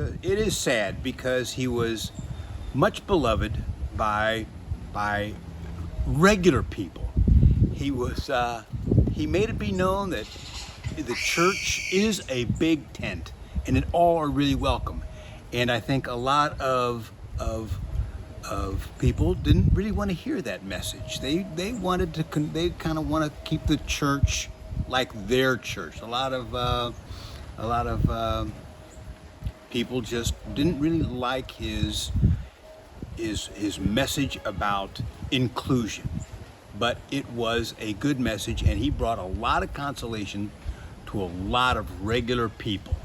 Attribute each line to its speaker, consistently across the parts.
Speaker 1: it is sad because he was much beloved by regular people. He made it be known that the church is a big tent and that all are really welcome. And I think a lot of people didn't really want to hear that message. They kind of want to keep the church like their church. A lot of people just didn't really like his message about inclusion, but it was a good message, and he brought a lot of consolation to a lot of regular people.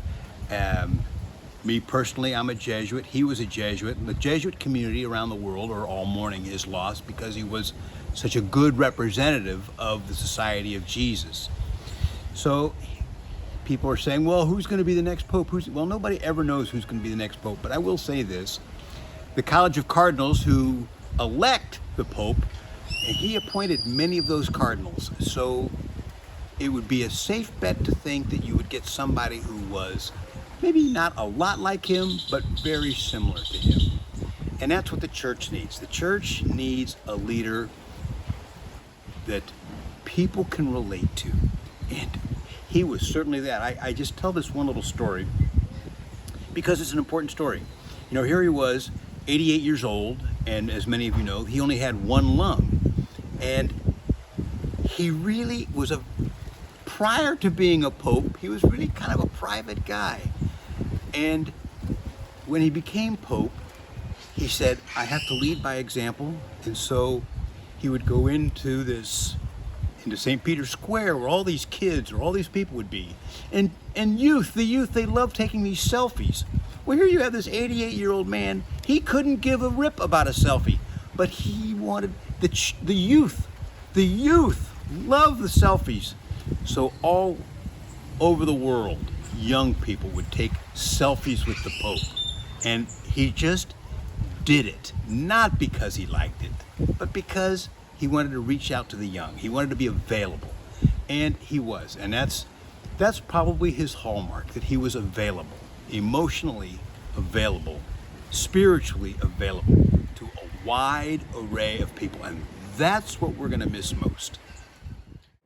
Speaker 1: Me personally, I'm a Jesuit. He was a Jesuit. The Jesuit community around the world are all mourning his loss because he was such a good representative of the Society of Jesus. So people are saying, well, who's going to be the next pope? Well, nobody ever knows who's going to be the next pope, but I will say this. The College of Cardinals, who elect the pope, and he appointed many of those cardinals. So it would be a safe bet to think that you would get somebody who was maybe not a lot like him, but very similar to him. And that's what the church needs. The church needs a leader that people can relate to. And he was certainly that. I just tell this one little story because it's an important story. You know, here he was, 88 years old, and as many of you know, he only had one lung. And he really was prior to being a pope, he was really kind of a private guy. And when he became pope, he said, I have to lead by example. And so he would go into St. Peter's Square where all these kids or all these people would be. And the youth, they love taking these selfies. Well, here you have this 88-year-old man. He couldn't give a rip about a selfie, but he wanted the youth love the selfies. So all over the world, young people would take selfies with the Pope. And he just did it, not because he liked it, but because he wanted to reach out to the young. He wanted to be available, and he was. And that's probably his hallmark, that he was available, emotionally available, spiritually available to a wide array of people. And that's what we're going to miss most.